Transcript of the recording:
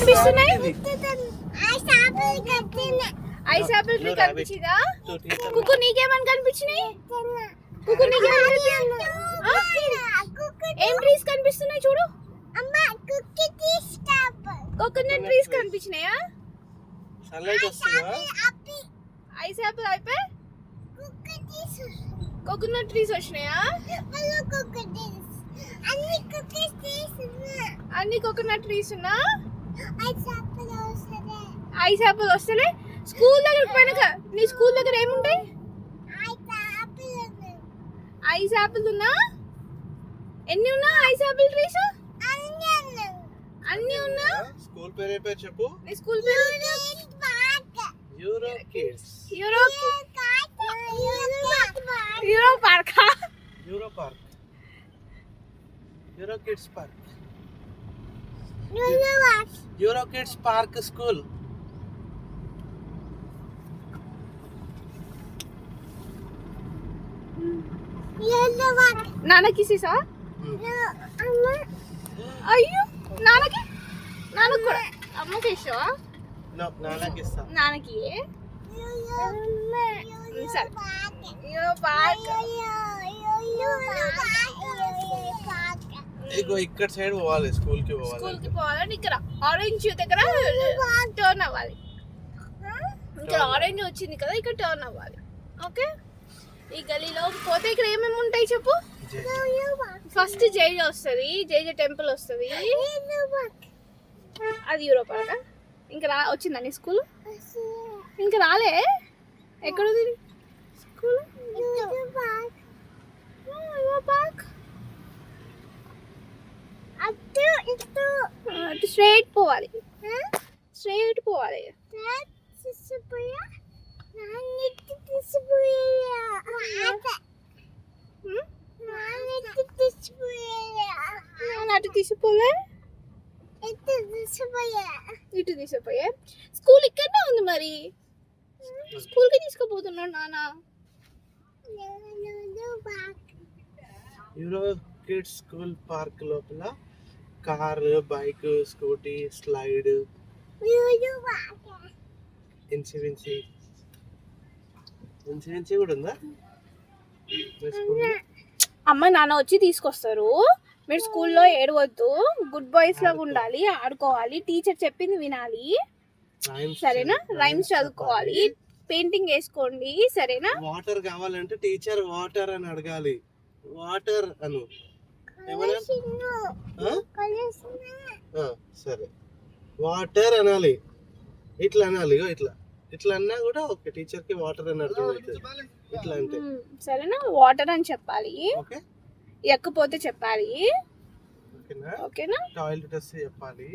కనిపిస్తున్నాయి? Ice apple tree కనిపించిందా? కుక్కు నీకేమని కనిపించినాయి? కుక్కు ఏం ట్రీస్ కనిపిస్తున్నాయి చూడు. కోకోనట్ ట్రీస్ కనిపించినాయా? ఐస్ ఆపిల్ అయిపోయి కోకోనట్ ట్రీస్ వచ్చినాయా? అన్ని కోకోనట్ ట్రీస్ ఉన్నా? ఐస్ ఆపిల్ వస్తలే. స్కూల్ దగ్గర పోయినాక నీ స్కూల్ దగ్గర ఏముంటాయి? ఐస్ ఆపిల్ ఉన్నా? ఎన్ని ఉన్నా ఐస్ ఆపిల్ ట్రీస్? అన్ని ఉన్నా? స్కూల్ పేరు చెప్పు. నీ స్కూల్ పేరు? Euro kids. Euro park. Euro park. Euro kids park. Euro kids park school. నాన్నకి సీసా? అయ్యో నాన్నకి కూడా. అమ్మకి ఇస్తావా? నాన్నకి సరే. ఇక్కడ సైడ్ పోవాలి. స్కూల్ కి పోవాలని ఇక్కడ ఆరెంజ్ దగ్గర టర్న్ అవ్వాలి. ఇక్కడ ఆరెంజ్ వచ్చింది కదా, ఇక్కడ టర్న్ అవ్వాలి. ఓకే, ఈ గలీలో పోతే ఇక్కడ ఏమేమి ఉంటాయి చెప్పు. ఫస్ట్ జైజ వస్తుంది, జైజ టెంపుల్ వస్తుంది. అది యూరో పార్క్. ఇంకా వచ్చిందా నీ స్కూల్? ఇంకా రాలే. ఎక్కడ ఉంది స్కూల్? అటు స్ట్రైట్ పోవాలి. స్ట్రైట్ పోవాలి. అటు తీసిపోలే, ఇటు తీసిపోయా. స్కూల్ ఇక్కడనే ఉంది మరి. స్కూల్ కి తీసుకుపోతున్నాడు నాన్న. యూరో కిడ్స్ స్కూల్ పార్క్ లోపల కార్, బైక్, స్కూటీ, స్లైడ్, ఇన్సూరెన్సీ కూడా ఉందా? అమ్మ నాన్న వచ్చి తీసుకొస్తారు. మీరు స్కూల్లో ఏడవద్దు, గుడ్ బాయ్స్ లాగా ఉండాలి, ఆడుకోవాలి, టీచర్ చెప్పింది వినాలి, సరేనా? రైమ్స్ చదువుకోవాలి, పెయింటింగ్ వేసుకోండి, సరేనా? వాటర్ కావాలంటే టీచర్ వాటర్ అని అడగాలి. వాటర్ అను. సరే, వాటర్ అనాలి. ఇట్లా అనాలి. ఇట్లా అన్నా కూడా ఓకే. టీచర్ కి వాటర్ అని అర్థమవుతుంది. ఇట్లా అంటే సరేనా? వాటర్ అని చెప్పాలి. ఎక్కపోతే చెప్పాలి. ఓకేనా? టాయిలెట్ వస్తే చెప్పాలి.